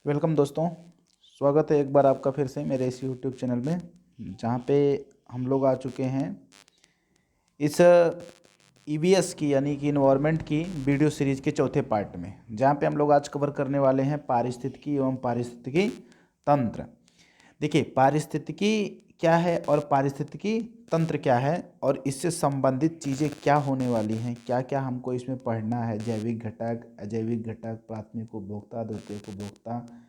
Welcome दोस्तों। स्वागत है एक बार आपका फिर से मेरे इस यूट्यूब चैनल में, जहाँ पे हम लोग आ चुके हैं इस ईवीएस की यानी कि इन्वायरमेंट की वीडियो सीरीज के चौथे पार्ट में, जहाँ पे हम लोग आज कवर करने वाले हैं पारिस्थितिकी एवं पारिस्थितिकी तंत्र। देखिए, पारिस्थितिकी क्या है और पारिस्थितिकी तंत्र क्या है और इससे संबंधित चीज़ें क्या होने वाली हैं, क्या क्या हमको इसमें पढ़ना है। जैविक घटक, अजैविक घटक, प्राथमिक उपभोक्ता, द्वितीयक उपभोक्ता,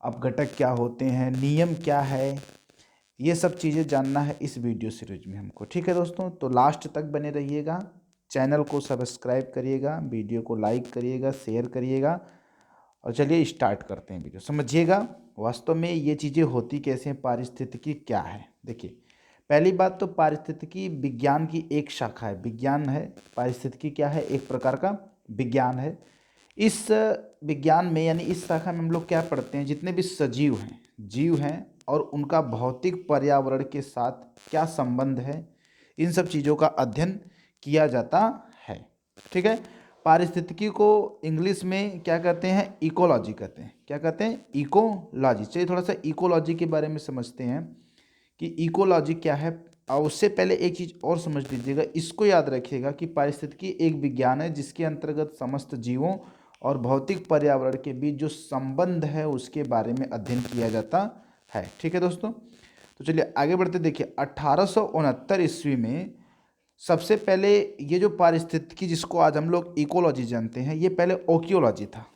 अपघटक क्या होते हैं, नियम क्या है, ये सब चीज़ें जानना है इस वीडियो सीरीज में हमको। ठीक है दोस्तों, तो लास्ट तक बने रहिएगा। चैनल को सब्सक्राइब करिएगा, वीडियो को लाइक करिएगा, शेयर करिएगा और चलिए स्टार्ट करते हैं वीडियो। समझिएगा वास्तव में ये चीज़ें होती कैसे हैं, पारिस्थितिकी क्या है। देखिए, पहली बात तो पारिस्थितिकी विज्ञान की एक शाखा है, विज्ञान है। पारिस्थितिकी क्या है? एक प्रकार का विज्ञान है। इस विज्ञान में यानी इस शाखा में हम लोग क्या पढ़ते हैं, जितने भी सजीव हैं, जीव हैं और उनका भौतिक पर्यावरण के साथ क्या संबंध है, इन सब चीज़ों का अध्ययन किया जाता है। ठीक है। पारिस्थितिकी को इंग्लिश में क्या कहते हैं? इकोलॉजी कहते हैं। क्या कहते हैं? इकोलॉजी। चलिए थोड़ा सा इकोलॉजी के बारे में समझते हैं कि इकोलॉजी क्या है। और उससे पहले एक चीज़ और समझ लीजिएगा, इसको याद रखिएगा कि पारिस्थितिकी एक विज्ञान है जिसके अंतर्गत समस्त जीवों और भौतिक पर्यावरण के बीच जो संबंध है उसके बारे में अध्ययन किया जाता है। ठीक है दोस्तों, तो चलिए आगे बढ़ते। देखिए, 1869 ईस्वी में सबसे पहले ये जो पारिस्थितिकी, जिसको आज हम लोग इकोलॉजी जानते हैं, ये पहले ओकियोलॉजी था।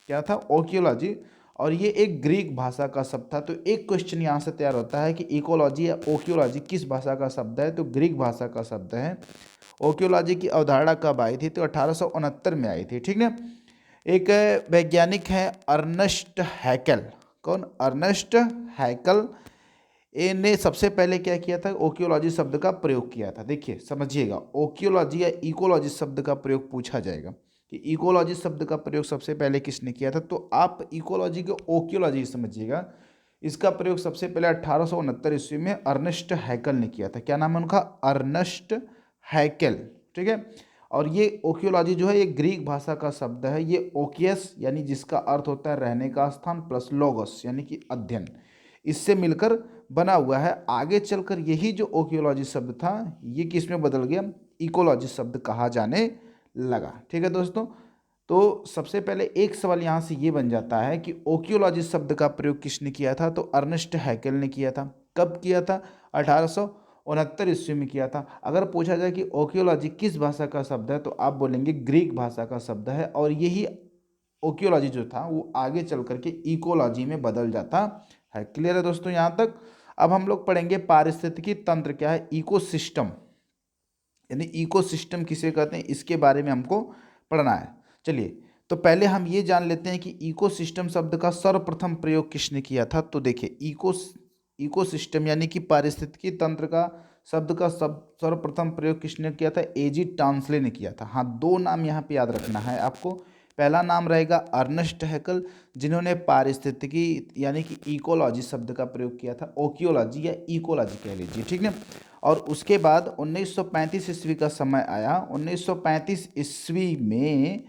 क्या था? ओकियोलॉजी। और ये एक ग्रीक भाषा का शब्द था। तो एक क्वेश्चन यहाँ से तैयार होता है कि इकोलॉजी या ओकियोलॉजी किस भाषा का शब्द है? तो ग्रीक भाषा का शब्द है। ओकियोलॉजी की अवधारणा कब आई थी? तो 1869 में आई थी। ठीक है। एक वैज्ञानिक है अर्नेस्ट हैकेल। कौन? अर्नेस्ट हैकेल ने सबसे पहले क्या किया था? ओकियोलॉजी शब्द का प्रयोग किया था। देखिए समझिएगा, ओकियोलॉजी या इकोलॉजी शब्द का प्रयोग पूछा जाएगा कि इकोलॉजी शब्द का प्रयोग सबसे पहले किसने किया था, तो आप इकोलॉजी को ओकियोलॉजी समझिएगा। इसका प्रयोग सबसे पहले 1869 ईस्वी में अर्नेस्ट हैकेल ने किया था। क्या नाम है उनका? Ernest Haeckel. ठीक है। और ये ओकियोलॉजी जो है ये ग्रीक भाषा का शब्द है। ये ओकियस यानी जिसका अर्थ होता है रहने का स्थान, प्लस लोगोस यानी कि अध्ययन, इससे मिलकर बना हुआ है। आगे चलकर यही जो ओकियोलॉजी शब्द था ये किस में बदल गया? इकोलॉजी शब्द कहा जाने लगा। ठीक है दोस्तों, तो सबसे पहले एक सवाल यहाँ से ये बन जाता है कि ओकियोलॉजी शब्द का प्रयोग किसने किया था? तो अर्नेस्ट हैकेल ने किया था। कब किया था? 1869 ईस्वी में किया था। अगर पूछा जाए कि ओकियोलॉजी किस भाषा का शब्द है, तो आप बोलेंगे ग्रीक भाषा का शब्द है। और यही ओकियोलॉजी जो था वो आगे चल करके इकोलॉजी में बदल जाता है। क्लियर है दोस्तों यहाँ तक? अब हम लोग पढ़ेंगे पारिस्थितिकी तंत्र क्या है, इकोसिस्टम, यानी इकोसिस्टम किसे कहते हैं, इसके बारे में हमको पढ़ना है। चलिए, तो पहले हम ये जान लेते हैं कि इकोसिस्टम शब्द का सर्वप्रथम प्रयोग किसने किया था। तो देखिए, इकोसिस्टम यानी कि पारिस्थितिकी तंत्र का शब्द का सर्वप्रथम प्रयोग किसने किया था? एजी टांसले ने किया था। हाँ, दो नाम यहाँ पे याद रखना है आपको। पहला नाम रहेगा अर्नेस्ट हैकेल, जिन्होंने पारिस्थितिकी यानी कि इकोलॉजी शब्द का प्रयोग किया था। ओकियोलॉजी या इकोलॉजी कह लीजिए। ठीक है। और उसके बाद 1935 ईस्वी का समय आया। 1935 ईस्वी में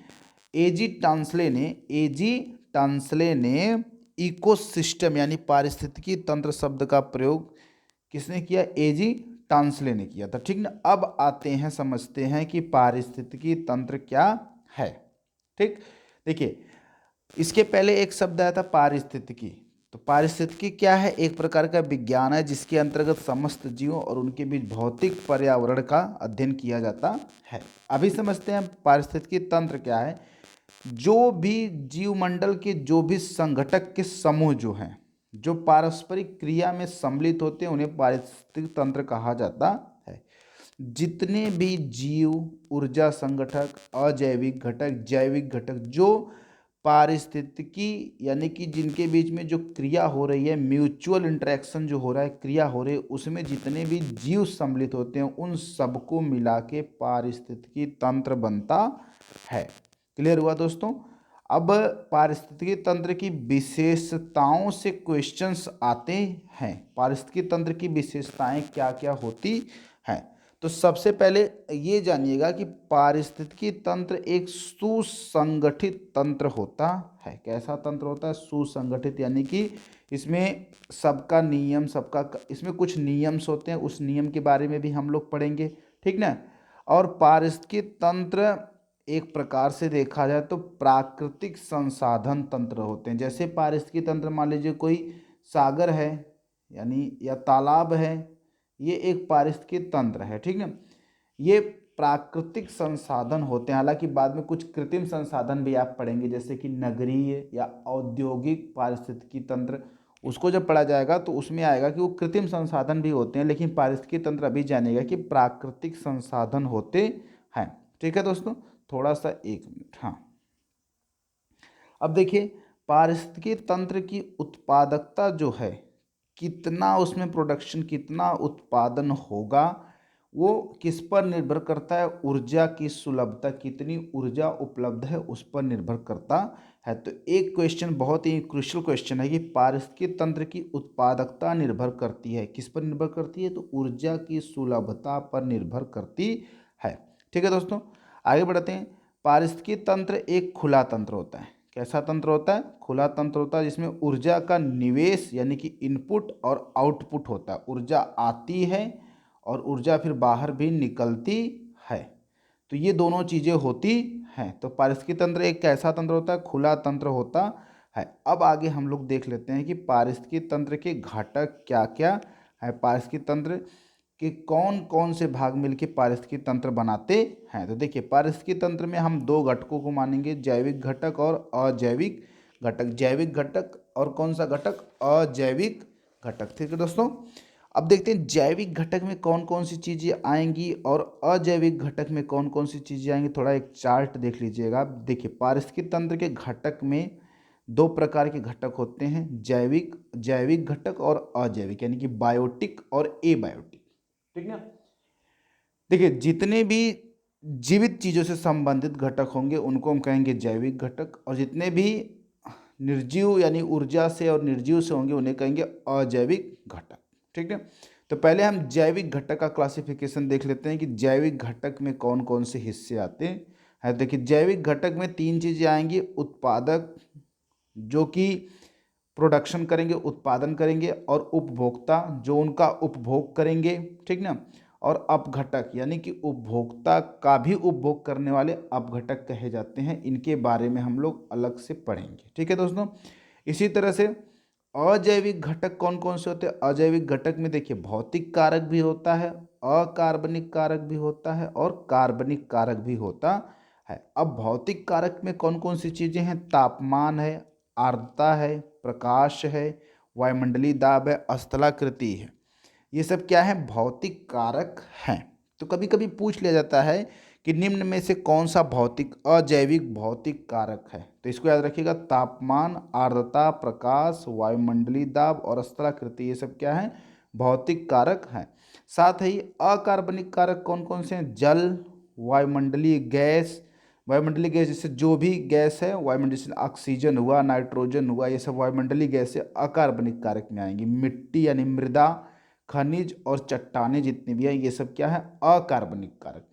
एजी टांसले ने इकोसिस्टम यानी पारिस्थितिकी तंत्र शब्द का प्रयोग किसने किया? एजी टांसले ने किया था। ठीक ना। अब आते हैं, समझते हैं कि पारिस्थितिकी तंत्र क्या है। ठीक, देखिए, इसके पहले एक शब्द आया था पारिस्थितिकी। तो पारिस्थितिकी क्या है? एक प्रकार का विज्ञान है जिसके अंतर्गत समस्त जीवों और उनके बीच भौतिक पर्यावरण का अध्ययन किया जाता है। अभी समझते हैं पारिस्थितिकी तंत्र क्या है। जो भी जीवमंडल के जो भी संघटक के समूह जो हैं, जो पारस्परिक क्रिया में सम्मिलित होते हैं, उन्हें पारिस्थितिक तंत्र कहा जाता है। जितने भी जीव, ऊर्जा संगठक, अजैविक घटक, जैविक घटक, जो पारिस्थितिकी यानी कि जिनके बीच में जो क्रिया हो रही है, म्यूचुअल इंटरेक्शन जो हो रहा है, क्रिया हो रही है, उसमें जितने भी जीव सम्मिलित होते हैं उन सबको मिला के पारिस्थितिकी तंत्र बनता है। क्लियर हुआ दोस्तों? अब पारिस्थितिकी तंत्र की विशेषताओं से क्वेश्चंस आते हैं। पारिस्थितिकी तंत्र की विशेषताएं क्या क्या होती हैं? तो सबसे पहले ये जानिएगा कि पारिस्थितिकी तंत्र एक सुसंगठित तंत्र होता है। कैसा तंत्र होता है? सुसंगठित, यानी कि इसमें सबका नियम, इसमें कुछ नियम्स होते हैं, उस नियम के बारे में भी हम लोग पढ़ेंगे, ठीक ना। और पारिस्थितिकी तंत्र एक प्रकार से देखा जाए तो प्राकृतिक संसाधन तंत्र होते हैं। जैसे पारिस्थितिकी तंत्र, मान लीजिए कोई सागर है यानी या तालाब है, ये एक पारिस्थितिकी तंत्र है, ठीक ना। ये प्राकृतिक संसाधन होते हैं। हालांकि बाद में कुछ कृत्रिम संसाधन भी आप पढ़ेंगे, जैसे कि नगरीय या औद्योगिक पारिस्थितिकी तंत्र, उसको जब पढ़ा जाएगा तो उसमें आएगा कि वो कृत्रिम संसाधन भी होते हैं, लेकिन पारिस्थितिकी तंत्र अभी जानेगा कि प्राकृतिक संसाधन होते हैं। ठीक है दोस्तों, थोड़ा सा 1 मिनट। हाँ, अब देखिए पारिस्थितिकी तंत्र की उत्पादकता जो है, कितना उसमें प्रोडक्शन, कितना उत्पादन होगा, वो किस पर निर्भर करता है? ऊर्जा की सुलभता, कितनी ऊर्जा उपलब्ध है उस पर निर्भर करता है। तो एक क्वेश्चन, बहुत ही क्रूशियल क्वेश्चन है कि पारिस्थितिकी तंत्र की उत्पादकता निर्भर करती है, किस पर निर्भर करती है? तो ऊर्जा की सुलभता पर निर्भर करती है। ठीक है दोस्तों, आगे बढ़ते हैं। पारिस्थितिकी तंत्र एक खुला तंत्र होता है। कैसा तंत्र होता है? खुला तंत्र होता है, जिसमें ऊर्जा का निवेश यानी कि इनपुट और आउटपुट होता है। ऊर्जा आती है और ऊर्जा फिर बाहर भी निकलती है, तो ये दोनों चीज़ें होती हैं। तो पारिस्थितिकी तंत्र एक कैसा तंत्र होता है? खुला तंत्र होता है। अब आगे हम लोग देख लेते हैं कि पारिस्थितिकी तंत्र के घटक क्या क्या है। पारिस्थितिकी तंत्र कि कौन कौन से भाग मिलके पारिस्थितिकी तंत्र बनाते हैं। तो देखिए, पारिस्थितिकी तंत्र में हम 2 घटकों को मानेंगे, जैविक घटक और अजैविक घटक। जैविक घटक और कौन सा घटक? अजैविक घटक। ठीक है दोस्तों, अब देखते हैं जैविक घटक में कौन कौन सी चीज़ें आएंगी और अजैविक घटक में कौन कौन सी चीज़ें आएंगी। थोड़ा एक चार्ट देख लीजिएगा। देखिए, पारिस्थितिकी तंत्र के घटक में 2 प्रकार के घटक होते हैं, जैविक घटक और अजैविक, यानी कि बायोटिक और एबायोटिक। ठीक ना। देखिए, जितने भी जीवित चीज़ों से संबंधित घटक होंगे उनको हम कहेंगे जैविक घटक, और जितने भी निर्जीव यानी ऊर्जा से और निर्जीव से होंगे उन्हें कहेंगे अजैविक घटक। ठीक है, तो पहले हम जैविक घटक का क्लासिफिकेशन देख लेते हैं कि जैविक घटक में कौन कौन से हिस्से आते हैं। देखिए, जैविक घटक में 3 चीज़ें आएंगी। उत्पादक, जो कि प्रोडक्शन करेंगे, उत्पादन करेंगे, और उपभोक्ता, जो उनका उपभोग करेंगे। ठीक ना। और अपघटक, यानी कि उपभोक्ता का भी उपभोग करने वाले अपघटक कहे जाते हैं। इनके बारे में हम लोग अलग से पढ़ेंगे। ठीक है दोस्तों, इसी तरह से अजैविक घटक कौन कौन से होते हैं। अजैविक घटक में देखिए, भौतिक कारक भी होता है, अकार्बनिक कारक भी होता है और कार्बनिक कारक भी होता है। अब भौतिक कारक में कौन कौन सी चीज़ें हैं? तापमान है, आर्द्रता है, प्रकाश है, वायुमंडलीय दाब है, स्थलाकृति है। ये सब क्या है? भौतिक कारक हैं। तो कभी कभी पूछ लिया जाता है कि निम्न में से कौन सा अजैविक भौतिक कारक है। तो इसको याद रखिएगा, तापमान, आर्द्रता, प्रकाश, वायुमंडलीय दाब और स्थलाकृति, ये सब क्या है? भौतिक कारक हैं। साथ ही अकार्बनिक कारक कौन कौन से हैं? जल, वायुमंडलीय गैस जैसे जो भी गैस है वायुमंडल, जैसे ऑक्सीजन हुआ, नाइट्रोजन हुआ, ये सब वायुमंडलीय गैस से अकार्बनिक कारक में आएंगी। मिट्टी यानी मृदा, खनिज और चट्टानें जितनी भी हैं, ये सब क्या है? अकार्बनिक कारक।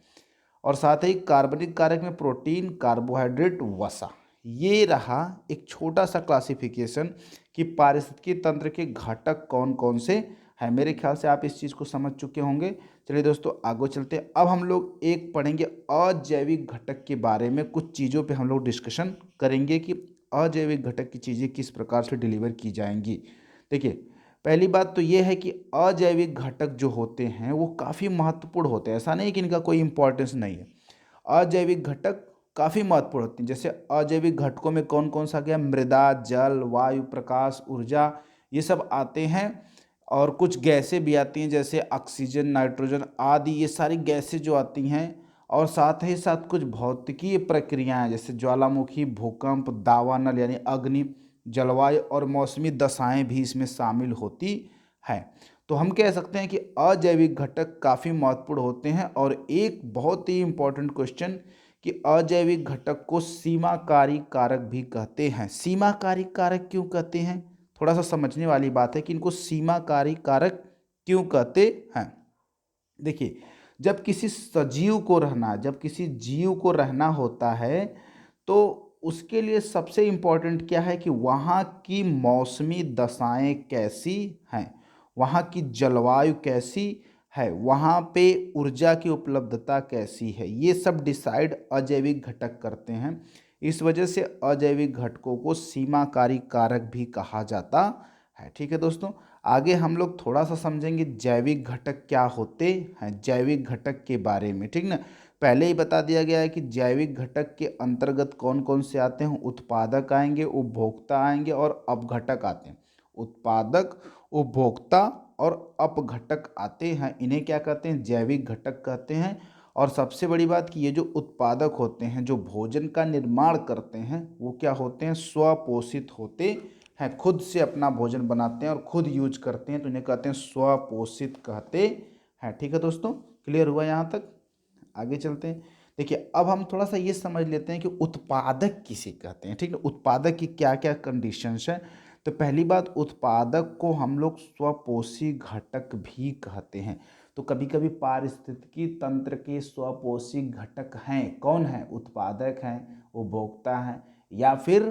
और साथ ही कार्बनिक कारक में प्रोटीन, कार्बोहाइड्रेट, वसा। ये रहा एक छोटा सा क्लासिफिकेशन कि पारिस्थितिकी तंत्र के घटक कौन कौन से हैं। मेरे ख्याल से आप इस चीज़ को समझ चुके होंगे। चलिए दोस्तों, आगे चलते हैं। अब हम लोग एक पढ़ेंगे अजैविक घटक के बारे में। कुछ चीज़ों पे हम लोग डिस्कशन करेंगे कि अजैविक घटक की चीज़ें किस प्रकार से डिलीवर की जाएंगी। देखिए, पहली बात तो ये है कि अजैविक घटक जो होते हैं वो काफ़ी महत्वपूर्ण होते हैं। ऐसा नहीं कि इनका कोई इंपॉर्टेंस नहीं है। अजैविक घटक काफ़ी महत्वपूर्ण होते हैं। जैसे अजैविक घटकों में कौन कौन सा गया? मृदा, जल, वायु, प्रकाश, ऊर्जा, ये सब आते हैं। और कुछ गैसें भी आती हैं, जैसे ऑक्सीजन, नाइट्रोजन आदि, ये सारी गैसें जो आती हैं। और साथ ही साथ कुछ भौतिकीय प्रक्रियाएं, जैसे ज्वालामुखी, भूकंप, दावानल यानी अग्नि, जलवायु और मौसमी दशाएं भी इसमें शामिल होती हैं। तो हम कह सकते हैं कि अजैविक घटक काफ़ी महत्वपूर्ण होते हैं। और एक बहुत ही इम्पोर्टेंट क्वेश्चन कि अजैविक घटक को सीमाकारी कारक भी कहते हैं। सीमाकारी कारक क्यों कहते हैं? थोड़ा सा समझने वाली बात है कि इनको सीमाकारी कारक क्यों कहते हैं। देखिए, जब किसी सजीव को रहना, जब किसी जीव को रहना होता है तो उसके लिए सबसे इम्पोर्टेंट क्या है कि वहाँ की मौसमी दशाएं कैसी हैं, वहाँ की जलवायु कैसी है, वहाँ पे ऊर्जा की उपलब्धता कैसी है, ये सब डिसाइड अजैविक घटक करते हैं। इस वजह से अजैविक घटकों को सीमाकारी कारक भी कहा जाता है। ठीक है दोस्तों, आगे हम लोग थोड़ा सा समझेंगे जैविक घटक क्या होते हैं, जैविक घटक के बारे में। ठीक ना, पहले ही बता दिया गया है कि जैविक घटक के अंतर्गत कौन कौन से आते हैं, उत्पादक आएंगे, उपभोक्ता आएंगे और अपघटक आते हैं। उत्पादक, उपभोक्ता और अपघटक आते हैं, इन्हें क्या कहते हैं, जैविक घटक कहते हैं। और सबसे बड़ी बात कि ये जो उत्पादक होते हैं, जो भोजन का निर्माण करते हैं, वो क्या होते हैं, स्वपोषित होते हैं, खुद से अपना भोजन बनाते हैं और खुद यूज करते हैं, तो इन्हें कहते हैं स्वपोषित कहते हैं। ठीक है दोस्तों, क्लियर हुआ यहाँ तक? आगे चलते हैं। देखिए, अब हम थोड़ा सा ये समझ लेते हैं कि उत्पादक किसे कहते हैं। ठीक है, उत्पादक की क्या क्या कंडीशंस हैं। तो पहली बात, उत्पादक को हम लोग स्वपोषी घटक भी कहते हैं। तो कभी कभी पारिस्थितिकी तंत्र के स्वपोषी घटक हैं, कौन है, उत्पादक हैं, उपभोक्ता हैं या फिर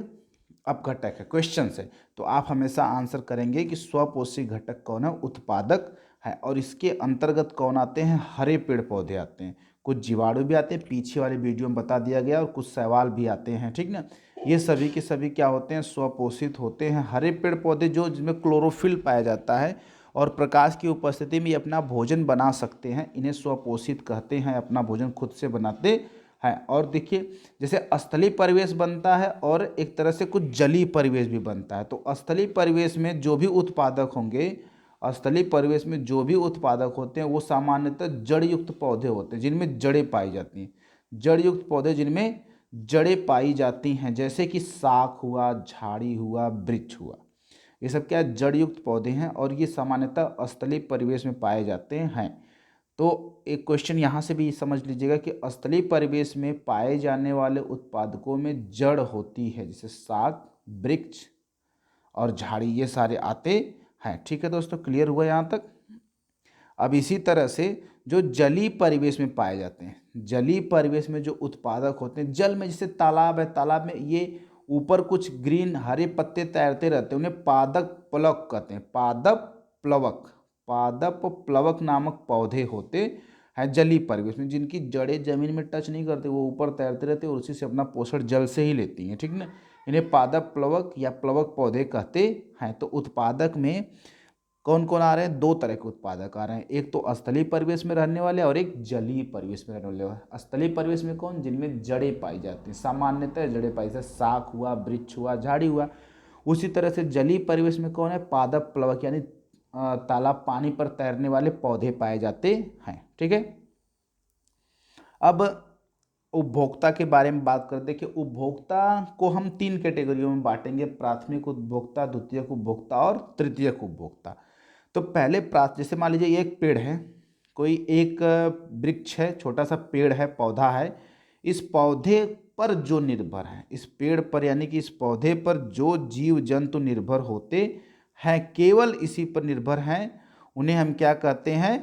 अपघटक है, क्वेश्चन से। तो आप हमेशा आंसर करेंगे कि स्वपोषी घटक कौन है, उत्पादक है। और इसके अंतर्गत कौन आते हैं, हरे पेड़ पौधे आते हैं, कुछ जीवाणु भी आते हैं, पीछे वाले वीडियो में बता दिया गया, और कुछ शैवाल भी आते हैं। ठीक ना, ये सभी के सभी क्या होते हैं, स्वपोषित होते हैं। हरे पेड़ पौधे जो जिसमें क्लोरोफिल पाया जाता है और प्रकाश की उपस्थिति में ये अपना भोजन बना सकते हैं, इन्हें स्वपोषित कहते हैं, अपना भोजन खुद से बनाते हैं। और देखिए, जैसे स्थलीय परिवेश बनता है और एक तरह से कुछ जलीय परिवेश भी बनता है। तो स्थलीय परिवेश में जो भी उत्पादक होंगे, स्थलीय परिवेश में जो भी उत्पादक होते हैं वो सामान्यतः जड़ युक्त पौधे होते हैं, जिनमें जड़ें पाई जाती हैं। जड़ युक्त पौधे जिनमें जड़ें पाई जाती हैं, जैसे कि साख हुआ, झाड़ी हुआ, वृक्ष हुआ, ये सब क्या जड़ युक्त पौधे हैं और ये सामान्यतः स्थलीय परिवेश में पाए जाते हैं। तो एक क्वेश्चन यहाँ से भी समझ लीजिएगा कि स्थलीय परिवेश में पाए जाने वाले उत्पादकों में जड़ होती है, जैसे साग, वृक्ष और झाड़ी, ये सारे आते हैं। ठीक है दोस्तों, क्लियर हुआ यहाँ तक? अब इसी तरह से जो जलीय परिवेश में पाए जाते हैं, जलीय परिवेश में जो उत्पादक होते हैं, जल में जैसे तालाब है, तालाब में ये ऊपर कुछ ग्रीन हरे पत्ते तैरते रहते हैं, उन्हें पादप प्लवक कहते हैं। पादप प्लवक, पादप प्लवक नामक पौधे होते हैं जलीय परिवेश में, जिनकी जड़ें जमीन में टच नहीं करते, वो ऊपर तैरते रहते हैं और उसी से अपना पोषण जल से ही लेती हैं। ठीक ना, इन्हें पादप प्लवक या प्लवक पौधे कहते हैं। तो उत्पादक में कौन कौन आ रहे हैं, दो तरह के उत्पादक आ रहे हैं, एक तो स्थलीय परिवेश में रहने वाले और एक जलीय परिवेश में रहने वाले। स्थलीय परिवेश में कौन, जिनमें जड़ें पाई जाती हैं, सामान्यतः जड़ें पाई, जैसे साख हुआ, वृक्ष हुआ, झाड़ी हुआ। उसी तरह से जलीय परिवेश में कौन है, पादप प्लवक, यानी तालाब पानी पर तैरने वाले पौधे पाए जाते हैं। ठीक है, अब उपभोक्ता के बारे में बात करते हैं कि उपभोक्ता को हम तीन कैटेगरियों में बांटेंगे, प्राथमिक उपभोक्ता, द्वितीयक उपभोक्ता और तृतीयक उपभोक्ता। तो पहले जैसे मान लीजिए एक पेड़ है, कोई एक वृक्ष है, छोटा सा पेड़ है, पौधा है, इस पौधे पर जो निर्भर है, इस पेड़ पर यानी कि इस पौधे पर जो जीव जंतु निर्भर होते हैं, केवल इसी पर निर्भर हैं, उन्हें हम क्या कहते हैं,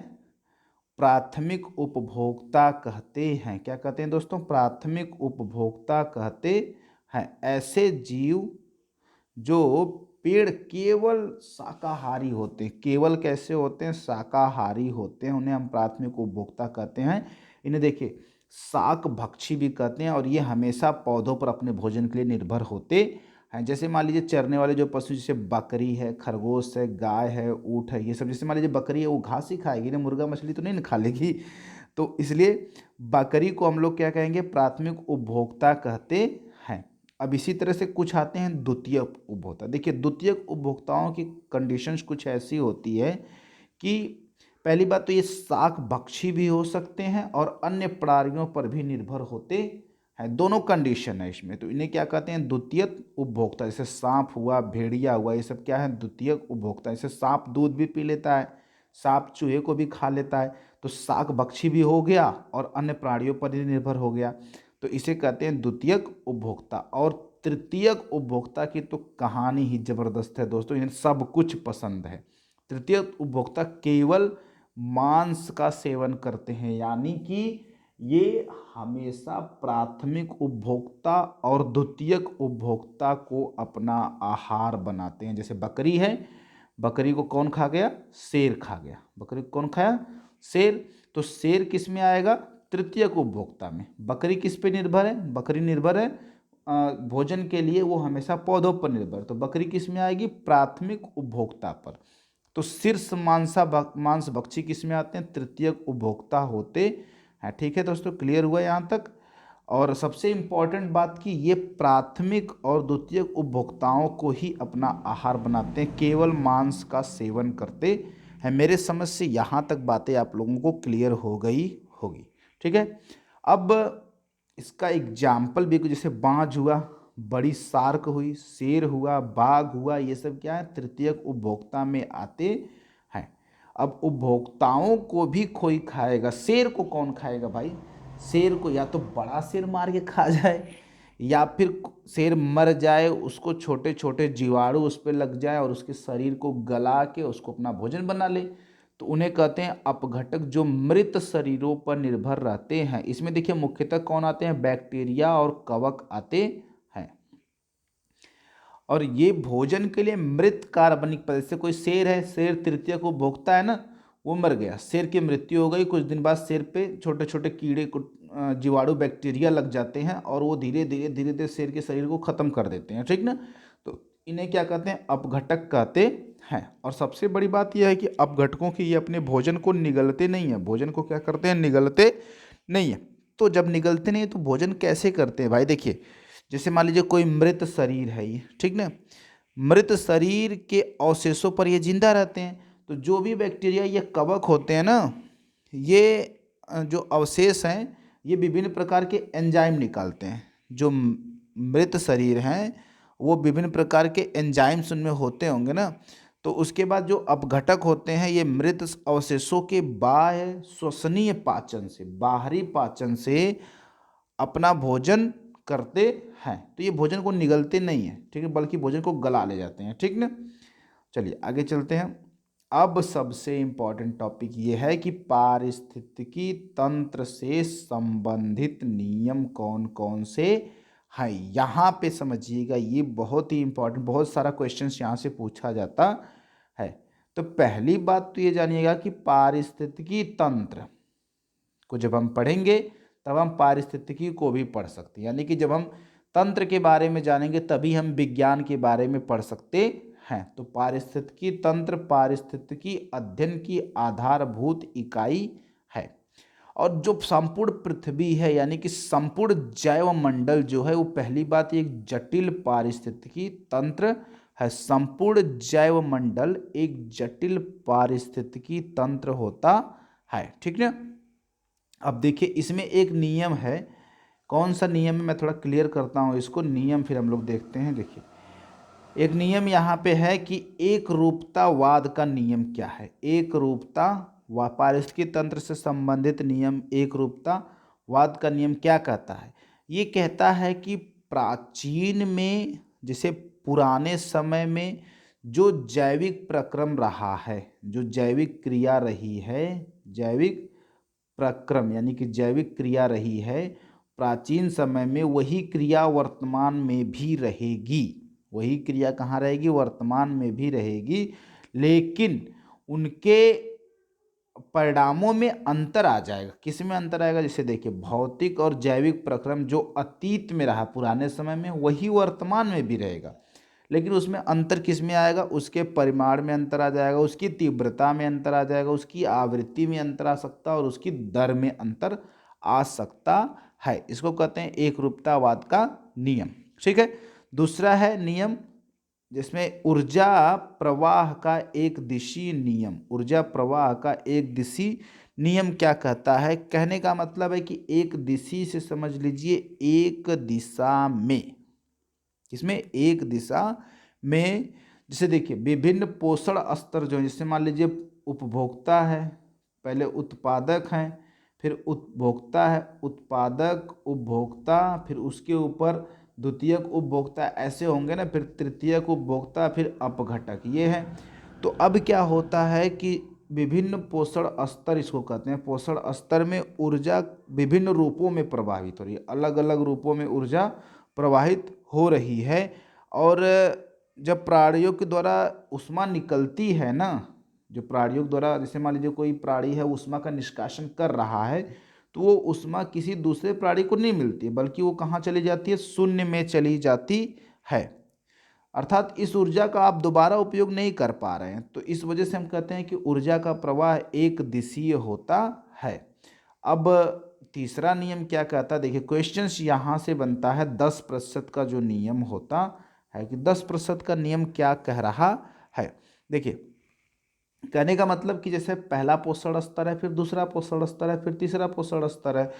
प्राथमिक उपभोक्ता कहते हैं। क्या कहते हैं दोस्तों, प्राथमिक उपभोक्ता कहते हैं। ऐसे जीव जो पेड़ केवल शाकाहारी होते हैं, केवल कैसे होते हैं, शाकाहारी होते हैं, उन्हें हम प्राथमिक उपभोक्ता कहते हैं। इन्हें देखिए शाक भक्षी भी कहते हैं और ये हमेशा पौधों पर अपने भोजन के लिए निर्भर होते हैं। जैसे मान लीजिए चरने वाले जो पशु, जैसे बकरी है, खरगोश है, गाय है, ऊँट है, ये सब। जैसे मान लीजिए बकरी है, वो घास ही खाएगी ना, मुर्गा मछली तो नहीं ना खा लेगी। तो इसलिए बकरी को हम लोग क्या कहेंगे, प्राथमिक उपभोक्ता कहते हैं। अब इसी तरह से कुछ आते हैं द्वितीयक उपभोक्ता। देखिए, द्वितीयक उपभोक्ताओं की कंडीशंस कुछ ऐसी होती है कि पहली बात तो ये शाक भक्षी भी हो सकते हैं और अन्य प्राणियों पर भी निर्भर होते हैं, दोनों कंडीशन है इसमें। तो इन्हें क्या कहते हैं, द्वितीयक उपभोक्ता। जैसे सांप हुआ, भेड़िया हुआ, ये सब क्या है, द्वितीयक उपभोक्ता। जैसे सांप दूध भी पी लेता है, सांप चूहे को भी खा लेता है, तो शाक भक्षी भी हो गया और अन्य प्राणियों पर ही निर्भर हो गया, तो इसे कहते हैं द्वितीयक उपभोक्ता। और तृतीयक उपभोक्ता की तो कहानी ही जबरदस्त है दोस्तों, इन्हें सब कुछ पसंद है। तृतीयक उपभोक्ता केवल मांस का सेवन करते हैं, यानी कि ये हमेशा प्राथमिक उपभोक्ता और द्वितीयक उपभोक्ता को अपना आहार बनाते हैं। जैसे बकरी है, बकरी को कौन खा गया? शेर खा गया। बकरी को कौन खाया? शेर। तो शेर किस में आएगा? तृतीयक उपभोक्ता में। बकरी किस पे निर्भर है? बकरी निर्भर है भोजन के लिए, वो हमेशा पौधों पर निर्भर। तो बकरी किस में आएगी? प्राथमिक उपभोक्ता पर। तो शीर्ष मांस भक्षी किस में आते हैं? तृतीयक उपभोक्ता होते हैं। ठीक है दोस्तों, क्लियर हुआ यहाँ तक? और सबसे इम्पॉर्टेंट बात कि ये प्राथमिक और द्वितीयक उपभोक्ताओं को ही अपना आहार बनाते हैं, केवल मांस का सेवन करते हैं। मेरे समझ से यहाँ तक बातें आप लोगों को क्लियर हो गई होगी। ठीक है, अब इसका एग्जाम्पल भी, जैसे बाज हुआ, बड़ी शार्क हुई, शेर हुआ, बाघ हुआ, ये सब क्या है? तृतीयक उपभोक्ता में आते हैं। अब उपभोक्ताओं को भी कोई खाएगा। शेर को कौन खाएगा भाई? शेर को या तो बड़ा शेर मार के खा जाए, या फिर शेर मर जाए, उसको छोटे छोटे जीवाणु उस पर लग जाए और उसके शरीर को गला के उसको अपना भोजन बना ले। तो उन्हें कहते हैं अपघटक, जो मृत शरीरों पर निर्भर रहते हैं। इसमें देखिए मुख्यतः कौन आते हैं? बैक्टीरिया और कवक आते हैं। और ये भोजन के लिए मृत कार्बनिक पदार्थ, जैसे कोई शेर है, शेर तृतीय को भोगता है ना, वो मर गया, शेर की मृत्यु हो गई, कुछ दिन बाद शेर पे छोटे छोटे कीड़े जीवाणु बैक्टीरिया लग जाते हैं और वो धीरे धीरे शेर के शरीर को खत्म कर देते हैं। ठीक ना? तो इन्हें क्या कहते हैं? अपघटक कहते हैं। और सबसे बड़ी बात यह है कि अपघटकों की ये अपने भोजन को निगलते नहीं है। भोजन को क्या करते हैं? निगलते नहीं है। तो जब निगलते नहीं है तो भोजन कैसे करते हैं भाई? देखिए, जैसे मान लीजिए कोई मृत शरीर है ये, ठीक ना, मृत शरीर के अवशेषों पर ये जिंदा रहते हैं। तो जो भी बैक्टीरिया, ये कवक होते हैं ना, ये जो अवशेष हैं, ये विभिन्न प्रकार के एंजाइम निकालते हैं। जो मृत शरीर हैं वो विभिन्न प्रकार के एंजाइम्स उनमें होते होंगे ना। तो उसके बाद जो अपघटक होते हैं, ये मृत अवशेषों के बाह्य श्वसनीय पाचन से, बाहरी पाचन से अपना भोजन करते हैं। तो ये भोजन को निगलते नहीं है, ठीक है, बल्कि भोजन को गला ले जाते हैं। ठीक ना? चलिए आगे चलते हैं। अब सबसे इम्पॉर्टेंट टॉपिक ये है कि पारिस्थितिकी तंत्र से संबंधित नियम कौन कौन से हैं। यहाँ पे समझिएगा, ये बहुत ही इम्पॉर्टेंट, बहुत सारा क्वेश्चंस यहाँ से पूछा जाता है। तो पहली बात तो ये जानिएगा कि पारिस्थितिकी तंत्र को जब हम पढ़ेंगे तब हम पारिस्थितिकी को भी पढ़ सकते हैं। यानी कि जब हम तंत्र के बारे में जानेंगे तभी हम विज्ञान के बारे में पढ़ सकते हैं। तो पारिस्थितिकी तंत्र पारिस्थितिकी अध्ययन की आधारभूत इकाई है। और जो संपूर्ण पृथ्वी है, यानी कि संपूर्ण जैव मंडल जो है, वो पहली बात एक जटिल पारिस्थितिकी तंत्र है। संपूर्ण जैव मंडल एक जटिल पारिस्थितिकी तंत्र होता है। ठीक ना? अब देखिए, इसमें एक नियम है। कौन सा नियम है? मैं थोड़ा क्लियर करता हूँ इसको। नियम फिर हम लोग देखते हैं। देखिए, एक नियम यहाँ पे है कि एक रूपतावाद का नियम क्या है। एक रूपता व पारिस्थितिकी तंत्र से संबंधित नियम एक रूपतावाद का नियम क्या कहता है? ये कहता है कि प्राचीन में, जैसे पुराने समय में जो जैविक प्रक्रम रहा है, जो जैविक क्रिया रही है, जैविक प्रक्रम यानी कि जैविक क्रिया रही है प्राचीन समय में, वही क्रिया वर्तमान में भी रहेगी। वही क्रिया कहाँ रहेगी? वर्तमान में भी रहेगी, लेकिन उनके परिणामों में अंतर आ जाएगा। किस में अंतर आएगा? जैसे देखिए, भौतिक और जैविक प्रक्रम जो अतीत में रहा पुराने समय में, वही वर्तमान में भी रहेगा, लेकिन उसमें अंतर किस में आएगा? उसके परिमाण में अंतर आ जाएगा, उसकी तीव्रता में अंतर आ जाएगा, उसकी आवृत्ति में अंतर आ सकता है और उसकी दर में अंतर आ सकता है। इसको कहते हैं एक रूपतावाद का नियम। ठीक है। दूसरा है नियम जिसमें ऊर्जा प्रवाह का एक दिशीय नियम। ऊर्जा प्रवाह का एक दिशीय नियम क्या कहता है? कहने का मतलब है कि एक दिशा से समझ लीजिए, एक दिशा में, इसमें एक दिशा में, जैसे देखिए विभिन्न पोषण स्तर जो है, जैसे मान लीजिए उपभोक्ता है, पहले उत्पादक हैं, फिर उपभोक्ता है, उत्पादक, उपभोक्ता, फिर उसके ऊपर द्वितीयक उपभोक्ता, ऐसे होंगे ना, फिर तृतीयक उपभोक्ता, फिर अपघटक, ये है। तो अब क्या होता है कि विभिन्न पोषण स्तर इसको कहते हैं। पोषण स्तर में ऊर्जा विभिन्न रूपों में प्रवाहित हो रही है, अलग अलग रूपों में ऊर्जा प्रवाहित हो रही है। और जब प्राणियों के द्वारा ऊष्मा निकलती है ना, जो प्राणियों के द्वारा, जैसे मान लीजिए कोई प्राणी है ऊष्मा का निष्कासन कर रहा है, तो वो ऊष्मा किसी दूसरे प्राणी को नहीं मिलती है, बल्कि वो कहाँ चली जाती है, शून्य में चली जाती है। अर्थात इस ऊर्जा का आप दोबारा उपयोग नहीं कर पा रहे हैं। तो इस वजह से हम कहते हैं कि ऊर्जा का प्रवाह एक दिशीय होता है। अब तीसरा नियम क्या कहता है, देखिए क्वेश्चंस यहाँ से बनता है 10% का जो नियम होता है, कि 10% का नियम क्या कह रहा है। देखिए कहने का मतलब कि जैसे पहला पोषण स्तर है, फिर दूसरा पोषण स्तर है, फिर तीसरा पोषण स्तर है।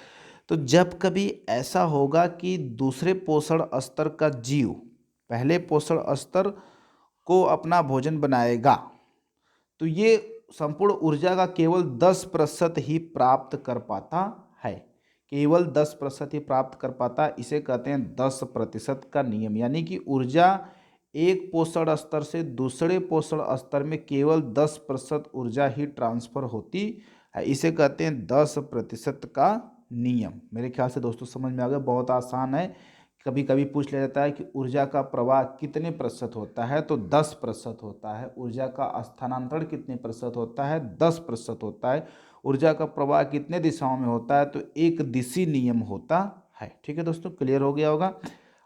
तो जब कभी ऐसा होगा कि दूसरे पोषण स्तर का जीव पहले पोषण स्तर को अपना भोजन बनाएगा, तो ये संपूर्ण ऊर्जा का केवल 10% ही प्राप्त कर पाता है, केवल 10% ही प्राप्त कर पाता है। इसे कहते हैं 10% का नियम, यानी कि ऊर्जा एक पोषण स्तर से दूसरे पोषण स्तर में केवल 10% ऊर्जा ही ट्रांसफर होती है। इसे कहते हैं 10% का नियम। मेरे ख्याल से दोस्तों समझ में आ गया, बहुत आसान है। कभी कभी पूछ लिया जाता है कि ऊर्जा का प्रवाह कितने प्रतिशत होता है, तो 10% होता है। ऊर्जा का स्थानांतरण कितने प्रतिशत होता है, 10% होता है। ऊर्जा का प्रवाह कितने दिशाओं में होता है, तो एक दिशी नियम होता है। ठीक है दोस्तों, क्लियर हो गया होगा।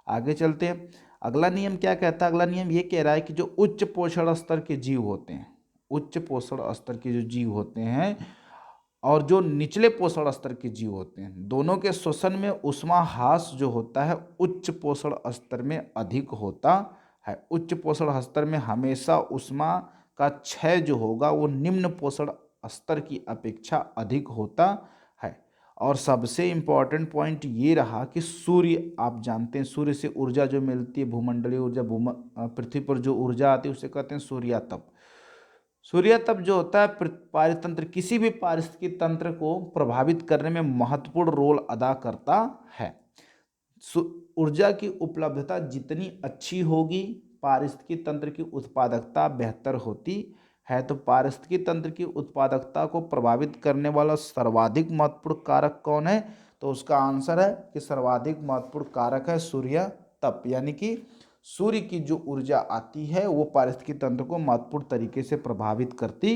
आगे चलते हैं। अगला नियम क्या कहता है, अगला नियम ये कह रहा है कि जो उच्च पोषण स्तर के जीव होते हैं, उच्च पोषण स्तर के जो जीव होते हैं और जो निचले पोषण स्तर के जीव होते हैं, दोनों के श्वसन में ऊष्मा ह्रास जो होता है उच्च पोषण स्तर में अधिक होता है। उच्च पोषण स्तर में हमेशा ऊष्मा का क्षय जो होगा वो निम्न पोषण स्तर की अपेक्षा अधिक होता है। और सबसे इम्पॉर्टेंट पॉइंट ये रहा कि सूर्य, आप जानते हैं सूर्य से ऊर्जा जो मिलती है, भूमंडलीय ऊर्जा, पृथ्वी पर जो ऊर्जा आती है उसे कहते हैं सूर्यातप। सूर्यातप जो होता है पारितंत्र, किसी भी पारिस्थितिकी तंत्र को प्रभावित करने में महत्वपूर्ण रोल अदा करता है। ऊर्जा की उपलब्धता जितनी अच्छी होगी, पारिस्थितिकी तंत्र की उत्पादकता बेहतर होती है। तो पारिस्थितिकी तंत्र की उत्पादकता को प्रभावित करने वाला सर्वाधिक महत्वपूर्ण कारक कौन है, तो उसका आंसर है कि सर्वाधिक महत्वपूर्ण कारक है सूर्यातप, यानी कि सूर्य की जो ऊर्जा आती है वो पारिस्थितिकी तंत्र को महत्वपूर्ण तरीके से प्रभावित करती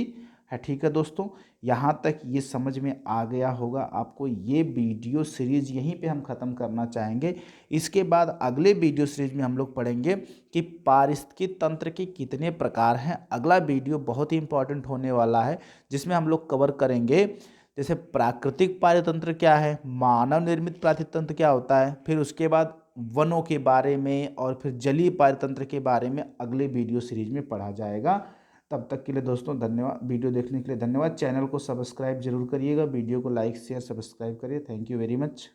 है। ठीक है दोस्तों, यहाँ तक ये समझ में आ गया होगा आपको। ये वीडियो सीरीज यहीं पे हम ख़त्म करना चाहेंगे। इसके बाद अगले वीडियो सीरीज में हम लोग पढ़ेंगे कि पारिस्थितिकी तंत्र के कितने प्रकार हैं। अगला वीडियो बहुत ही इंपॉर्टेंट होने वाला है, जिसमें हम लोग कवर करेंगे जैसे प्राकृतिक पारितंत्र क्या है, मानव निर्मित पारितंत्र क्या होता है, फिर उसके बाद वनों के बारे में और फिर जलीय पारितंत्र के बारे में अगले वीडियो सीरीज में पढ़ा जाएगा। तब तक के लिए दोस्तों धन्यवाद। वीडियो देखने के लिए धन्यवाद। चैनल को सब्सक्राइब जरूर करिएगा, वीडियो को लाइक शेयर सब्सक्राइब करिए। Thank you very much.